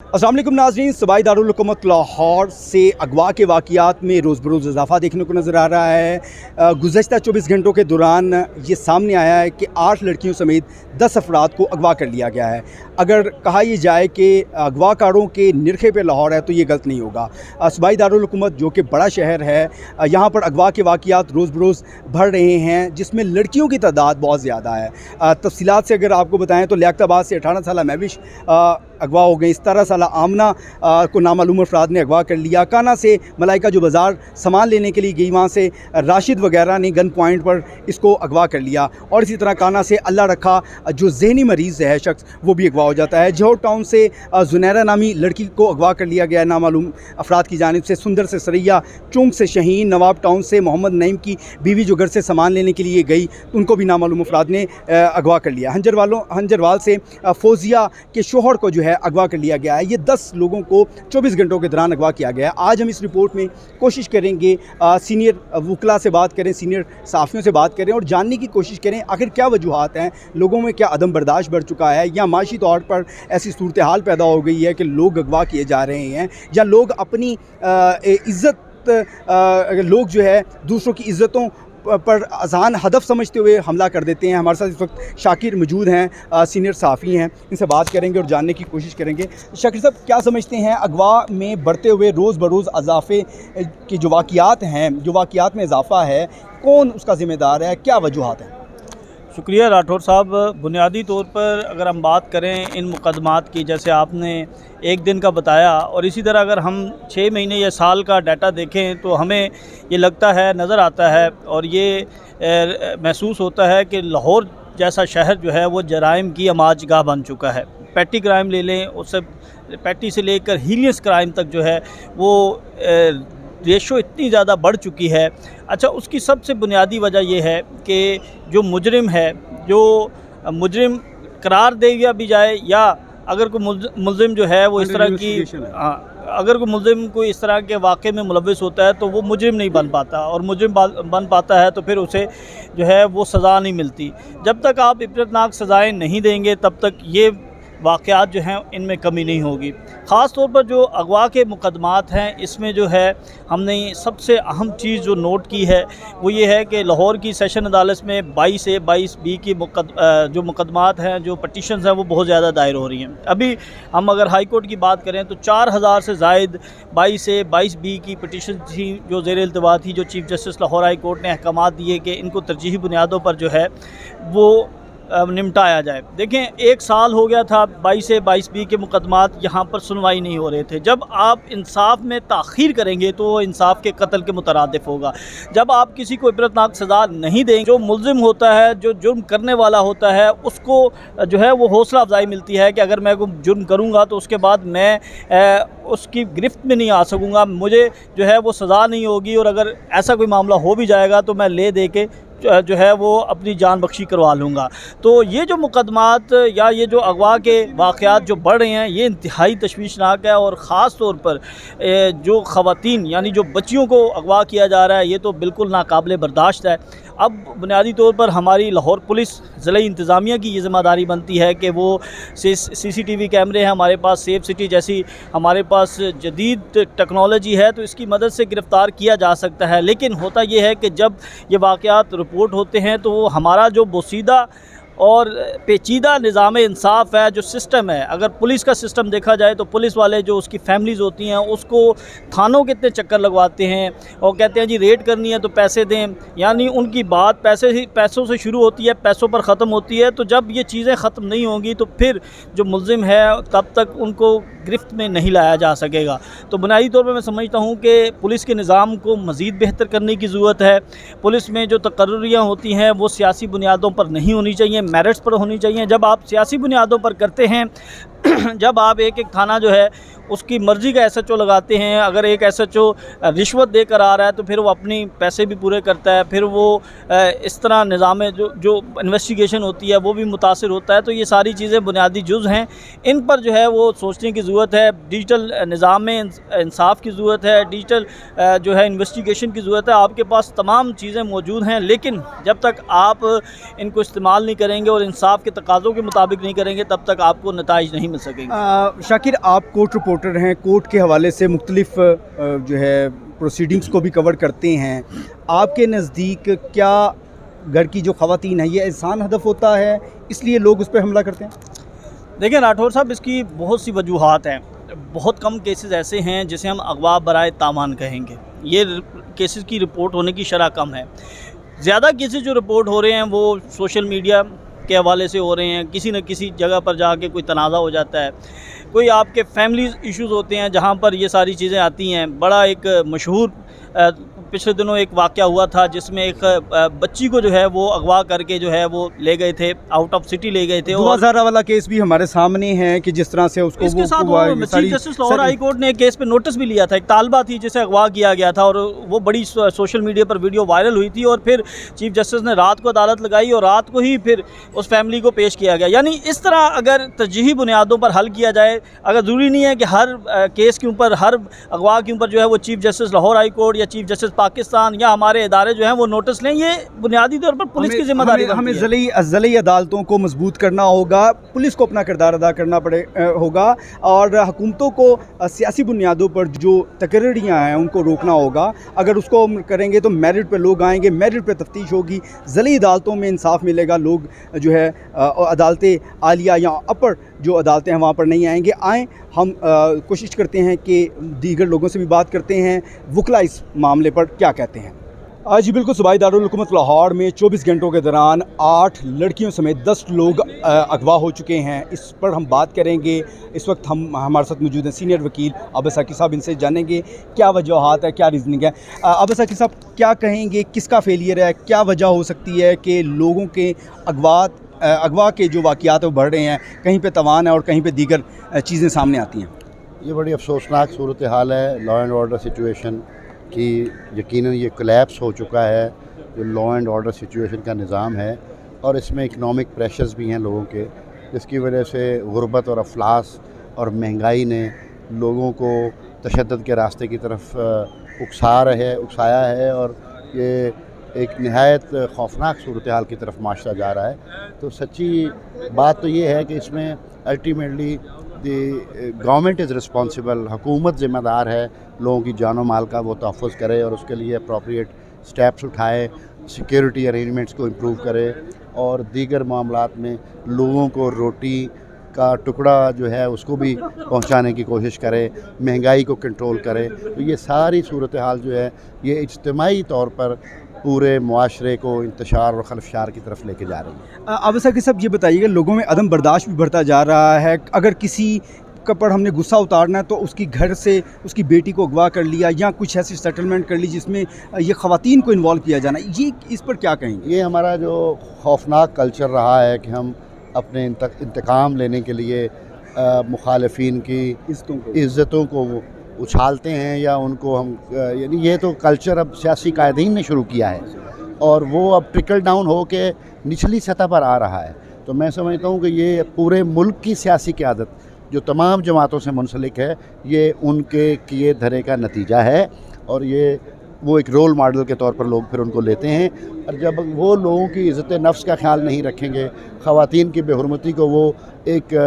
अस्सलाम वालेकुम नाज़रीन, सूबाई दारुल हुकूमत लाहौर से अगवा के वाक़ियात में रोज़ बरोज़ इजाफ़ा देखने को नज़र आ रहा है। गुज़श्ता 24 घंटों के दौरान ये सामने आया है कि 8 लड़कियों समेत 10 अफराद को अगवा कर लिया गया है। अगर कहा यह जाए कि अगवाकारों के निरखे पे लाहौर है तो ये गलत नहीं होगा। सूबाई दारुल हुकूमत जो कि बड़ा शहर है, यहाँ पर अगवा के वाक़ियात रोज़ बरोज़ बढ़ रहे हैं, जिसमें लड़कियों की तादाद बहुत ज़्यादा है। तफसीलात से अगर आपको बताएँ तो लियाकताबाद से 18 साला महविश अगवा हो गई। 17 साला आमना को नामालूम अफराद ने अगवा कर लिया। काना से मलाइका जो बाज़ार सामान लेने के लिए गई, वहाँ से राशिद वगैरह ने गन पॉइंट पर इसको अगवा कर लिया। और इसी तरह काना से अल्लाह रखा जो जहनी मरीज़ है शख्स, वो भी अगवा हो जाता है। जौहर टाउन से जुनैरा नामी लड़की को अगवा कर लिया गया है नामालूम अफराद की जानिब से। सुंदर से सरैया, चुंग से शहीन, नवाब टाउन से मोहम्मद नईम की बीवी जो घर से सामान लेने के लिए गई, उनको भी नामालूम अफराद ने अगवा कर लिया। हंजरवाल से फौजिया के शोहर को जो है अगवा कर लिया गया है। ये 10 लोगों को 24 घंटों के दौरान अगवा किया गया है। आज हम इस रिपोर्ट में कोशिश करेंगे सीनियर वकला से बात करें, सीनियर सहाफ़ियों से बात करें और जानने की कोशिश करें आखिर क्या वजूहात हैं, लोगों में क्या अदम बर्दाश्त बढ़ चुका है या माशी तौर पर ऐसी सूरत हाल पैदा हो गई है कि लोग अगवा किए जा रहे हैं, या लोग अपनी लोग जो है दूसरों की इज़्ज़तों पर आसान हदफ समझते हुए हमला कर देते हैं। हमारे साथ इस वक्त शाकिर मौजूद हैं, सीनियर सहाफ़ी हैं, इनसे बात करेंगे और जानने की कोशिश करेंगे। शाकिर साहब, क्या समझते हैं अगवा में बढ़ते हुए रोज़ बरोज़ इजाफ़े के जो वाक़ियात हैं, जो वाक़ियात में इजाफ़ा है, कौन उसका ज़िम्मेदार है, क्या वजूहात हैं? शुक्रिया राठौर साहब। बुनियादी तौर पर अगर हम बात करें इन मुकदमात की, जैसे आपने एक दिन का बताया, और इसी तरह अगर हम 6 महीने या साल का डाटा देखें तो हमें ये लगता है, नज़र आता है और ये महसूस होता है कि लाहौर जैसा शहर जो है वो जराइम की अमाजगाह बन चुका है। पैटी क्राइम ले लें, उससे पैटी से लेकर हीलियस क्राइम तक जो है वो रेशो इतनी ज़्यादा बढ़ चुकी है। अच्छा, उसकी सबसे बुनियादी वजह यह है कि जो मुजरिम है, जो मुजरिम करार दे दिया भी जाए, या अगर कोई मुलजिम जो है वो इस तरह की अगर कोई मुलजिम कोई इस तरह के वाक़े में मुलव्विस होता है तो वो मुजरिम नहीं बन पाता, और मुजरिम बन पाता है तो फिर उसे जो है वो सज़ा नहीं मिलती। जब तक आप इबरतनाक सज़ाएँ नहीं देंगे तब तक ये वाक़यात जो हैं इनमें कमी नहीं होगी। ख़ास तौर पर जो अगवा के मुकदमात हैं, इसमें जो है हमने सबसे अहम चीज़ जो नोट की है वो ये है कि लाहौर की सेशन अदालत में 22 से 22B की जो मुकदमात हैं, जो पटिशन्स हैं, वो बहुत ज़्यादा दायर हो रही हैं। अभी हम अगर हाई कोर्ट की बात करें तो 4000 से ज़ायद 22 से 22B की पटिशन थी जो ज़ेर इल्तवा थी, जो chief justice Lahore high court ने अहकामात दिए कि इनको तरजीही बुनियादों पर जो है वो निपटाया जाए। देखें, 1 साल हो गया था 22 से 22B के मुकदमात यहाँ पर सुनवाई नहीं हो रहे थे। जब आप इंसाफ में ताख़ीर करेंगे तो वो इंसाफ के कत्ल के मुतरादिफ होगा। जब आप किसी को इबरतनाक सज़ा नहीं देंगे, जो मुलजिम होता है, जो जुर्म करने वाला होता है, उसको जो है वो हौसला अफजाई मिलती है कि अगर मैं कोई जुर्म करूँगा तो उसके बाद मैं उसकी गिरफ्त में नहीं आ सकूँगा, मुझे जो है वो सज़ा नहीं होगी, और अगर ऐसा कोई मामला हो भी जाएगा तो मैं ले दे के जो है वो अपनी जान बख्शी करवा लूँगा। तो ये जो मुकदमात या ये जो अगवा के वाक़यात जो बढ़ रहे हैं, ये इंतहाई तशवीशनाक है। और ख़ास तौर पर जो ख़वातीन यानी जो बच्चियों को अगवा किया जा रहा है, ये तो बिल्कुल नाकाबिले बर्दाश्त है। अब बुनियादी तौर पर हमारी लाहौर पुलिस ज़िला इंतज़ामिया की ये ज़िम्मेदारी बनती है कि वो CCTV कैमरे हैं हमारे पास, सेफ सिटी जैसी हमारे पास जदीद टेक्नोलॉजी है, तो इसकी मदद से गिरफ़्तार किया जा सकता है। लेकिन होता ये है कि जब ये वाक़यात रिपोर्ट होते हैं तो हमारा जो बोसीदा और पेचीदा निज़ाम इंसाफ है, जो सिस्टम है, अगर पुलिस का सिस्टम देखा जाए तो पुलिस वाले जो उसकी फैमिलीज़ होती हैं उसको थानों के इतने चक्कर लगवाते हैं और कहते हैं जी रेड करनी है तो पैसे दें, यानी उनकी बात पैसों से शुरू होती है, पैसों पर ख़त्म होती है। तो जब ये चीज़ें ख़त्म नहीं होंगी तो फिर जो मुलजिम है तब तक उनको गिरफ्त में नहीं लाया जा सकेगा। तो बुनियादी तौर पर मैं समझता हूँ कि पुलिस के निज़ाम को मज़ीद बेहतर करने की ज़रूरत है। पुलिस में जो तकर्रियाँ होती हैं वो सियासी बुनियादों पर नहीं होनी चाहिए, मेरिट्स पर होनी चाहिए। जब आप सियासी बुनियादों पर करते हैं जब आप एक थाना जो है उसकी मर्ज़ी का SHO लगाते हैं, अगर एक SHO रिश्वत देकर आ रहा है तो फिर वो अपनी पैसे भी पूरे करता है, फिर वो इस तरह निज़ाम जो इन्वेस्टिगेशन होती है वो भी मुतासिर होता है। तो ये सारी चीज़ें बुनियादी जुज़ हैं, इन पर जो है वो सोचने की ज़रूरत है। डिजिटल निज़ाम में इंसाफ की ज़रूरत है, डिजिटल जो है इन्वेस्टिगेशन की ज़रूरत है। आपके पास तमाम चीज़ें मौजूद हैं, लेकिन जब तक आप इनको इस्तेमाल नहीं करेंगे और इंसाफ के तकाज़ों के मुताबिक नहीं करेंगे तब तक आपको नताइज नहीं मिल समझ सकेंगे। शाकिर, आप कोर्ट रिपोर्टर हैं, कोर्ट के हवाले से मुख्तलिफ जो है प्रोसीडिंग्स को भी कवर करते हैं। आपके नज़दीक क्या घर की जो ख़वातीन है ये एहसान हदफ होता है, इसलिए लोग उस पर हमला करते हैं? देखिए राठौर साहब, इसकी बहुत सी वजूहात हैं। बहुत कम केसेस ऐसे हैं जिसे हम अगवा बराए तावान कहेंगे। ये केसेस की रिपोर्ट होने की शरह कम है। ज़्यादा केसेस जो रिपोर्ट हो रहे हैं वो सोशल मीडिया के हवाले से हो रहे हैं। किसी न किसी जगह पर जाके कोई तनाज़ा हो जाता है, कोई आपके फैमिली इश्यूज़ होते हैं जहाँ पर ये सारी चीज़ें आती हैं। बड़ा एक मशहूर पिछले दिनों एक वाक़या हुआ था जिसमें एक बच्ची को जो है वो अगवा करके जो है वो ले गए थे, आउट ऑफ सिटी ले गए थे। दुआ ज़हरा वाला केस भी हमारे सामने है कि जिस तरह से उसको इसके साथ chief justice Lahore high court ने एक केस पे नोटिस भी लिया था। एक तालबा थी जिसे अगवा किया गया था और वो बड़ी सोशल मीडिया पर वीडियो वायरल हुई थी और फिर चीफ जस्टिस ने रात को अदालत लगाई और रात को ही फिर उस फैमिली को पेश किया गया। यानी इस तरह अगर तरजीही बुनियादों पर हल किया जाए, अगर ज़रूरी नहीं है कि हर केस के ऊपर, हर अगवा के ऊपर जो है वो chief justice Lahore high court या चीफ जस्टिस पाकिस्तान या हमारे इदारे जो हैं वो नोटिस लें। ये बुनियादी तौर पर पुलिस की जिम्मेदारी है। हमें ज़िली अदालतों को मजबूत करना होगा, पुलिस को अपना किरदार अदा करना होगा और हुकूमतों को सियासी बुनियादों पर जो तकरीरियाँ हैं उनको रोकना होगा। अगर उसको करेंगे तो मेरिट पे लोग आएंगे, मेरिट पे तफ्तीश होगी, ज़िली अदालतों में इंसाफ मिलेगा। लोग जो है अदालतें आलिया या अपर जो अदालतें हैं वहाँ पर नहीं आएंगे। आएँ, हम कोशिश करते हैं कि दीगर लोगों से भी बात करते हैं, वकला इस मामले पर क्या कहते हैं। जी बिल्कुल, सूबाई दारुल हुकूमत लाहौर में 24 घंटों के दौरान 8 लड़कियों समेत 10 लोग अगवा हो चुके हैं। इस पर हम बात करेंगे। इस वक्त हमारे साथ मौजूद हैं सीनियर वकील अब्बास साकिब साहब। इनसे जानेंगे क्या वजूहात है, क्या रीज़निंग है। अब्बास साकिब साहब, क्या कहेंगे, किसका फेलियर है, क्या वजह हो सकती है कि लोगों के अगवा के जो वाक़यात वो बढ़ रहे हैं, कहीं पे तवान है और कहीं पे दीगर चीज़ें सामने आती हैं? ये बड़ी अफसोसनाक सूरत हाल है लॉ एंड ऑर्डर सिचुएशन कि यकीनन ये कोलैप्स हो चुका है जो लॉ एंड ऑर्डर सिचुएशन का निज़ाम है, और इसमें इकनॉमिक प्रेशर्स भी हैं लोगों के, जिसकी वजह से गुर्बत और अफलास और महंगाई ने लोगों को तशद्दुद के रास्ते की तरफ उकसाया है और ये एक नहायत खौफनाक सूरत हाल की तरफ माशरा जा रहा है। तो सच्ची बात तो ये है कि इसमें अल्टीमेटली गवर्नमेंट इज़ रिस्पॉन्सिबल, हुकूमत ज़िम्मेदार है लोगों की जानो माल का वो तहफ़्फ़ुज़ करे और उसके लिए अप्रोप्रिएट स्टेप्स उठाए, सिक्योरिटी अरेंजमेंट्स को इम्प्रूव करे और दीगर मामलात में लोगों को रोटी का टुकड़ा जो है उसको भी पहुंचाने की कोशिश करे, महंगाई को कंट्रोल करे। तो ये सारी सूरत हाल जो है ये इज्तिमाई तौर पर पूरे मुआशरे को इंतशार और खलफशार की तरफ लेके जा रही है। अब्बास साकिब साहब, ये बताइएगा, लोगों में अदम बर्दाश्त भी बढ़ता जा रहा है। अगर किसी पर हमने गुस्सा उतारना है तो उसकी घर से उसकी बेटी को अगवा कर लिया या कुछ ऐसी सेटलमेंट कर ली जिसमें ये ख़वातीन को इन्वॉल्व किया जाना, ये इस पर क्या कहेंगे? ये हमारा जो खौफनाक कल्चर रहा है कि हम अपने इंतकाम लेने के लिए मुखालिफिन की इज़्ज़तों को उछालते हैं या उनको हम यानी ये तो कल्चर अब सियासी कायदीन ने शुरू किया है और वो अब ट्रिकल डाउन हो के निचली सतह पर आ रहा है। तो मैं समझता हूँ कि ये पूरे मुल्क की सियासी क़यादत जो तमाम जमातों से मुंसलिक है, ये उनके किए धरे का नतीजा है और ये वो एक रोल मॉडल के तौर पर लोग फिर उनको लेते हैं। और जब वो लोगों की इज़्ज़त नफ्स का ख्याल नहीं रखेंगे, ख़वातीन की बेहुरमती को वो एक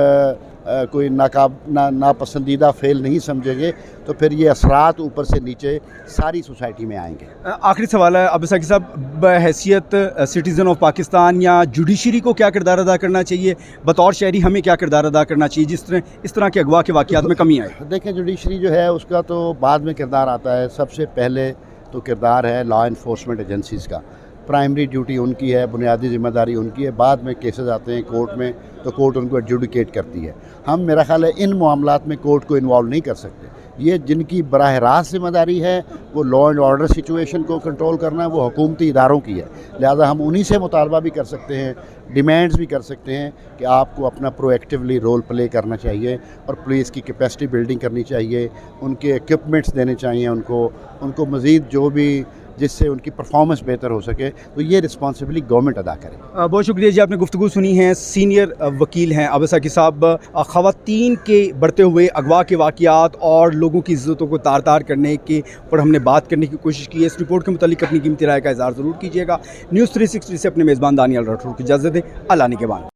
कोई नापसंदीदा फ़ेल नहीं समझेंगे, तो फिर ये असरात ऊपर से नीचे सारी सोसाइटी में आएंगे। आखिरी सवाल है अब्बास साकिब साहब, बहैसियत सिटीज़न ऑफ पाकिस्तान या जुडिशरी को क्या किरदार अदा करना चाहिए? बतौर शहरी हमें क्या किरदार अदा करना चाहिए इस तरह के अगवा के वाक़यात में कमी आए? देखें, जुडिशरी जो है उसका तो बाद में किरदार आता है। सबसे पहले तो किरदार है लॉ इन्फोर्समेंट एजेंसीज़ का। प्राइमरी ड्यूटी उनकी है, बुनियादी ज़िम्मेदारी उनकी है। बाद में केसेस आते हैं कोर्ट में तो कोर्ट उनको एडजुडिकेट करती है। हम, मेरा ख़्याल है, इन मामलात में कोर्ट को इन्वॉल्व नहीं कर सकते। ये जिनकी बराह रास्त ज़िम्मेदारी है वो लॉ एंड ऑर्डर सिचुएशन को कंट्रोल करना है, वो हुकूमती इदारों की है। लिहाजा हम उन्हीं से मुतालबा भी कर सकते हैं, डिमांड्स भी कर सकते हैं कि आपको अपना प्रोएक्टिवली रोल प्ले करना चाहिए और पुलिस की कैपेसिटी बिल्डिंग करनी चाहिए, उनके इक्विपमेंट्स देने चाहिए उनको मज़ीद जो भी जिससे उनकी परफॉर्मेंस बेहतर हो सके, तो ये रिस्पॉन्सिबिलिटी गवर्नमेंट अदा करे। बहुत शुक्रिया जी, आपने गुफ्तगू सुनी है। सीनियर वकील हैं अब्बास साकिब साहब। ख़वातीन के बढ़ते हुए अगवा के वाक़यात और लोगों की इज़्ज़तों को तार तार करने के पर हमने बात करने की कोशिश की है। इस रिपोर्ट के मुतालिक अपनी कीमती राय का इज़हार ज़रूर कीजिएगा। न्यूज़ 360 से अपने मेज़बान दानियल राठौर की इजाज़त दें। अल्लाह निगहबान।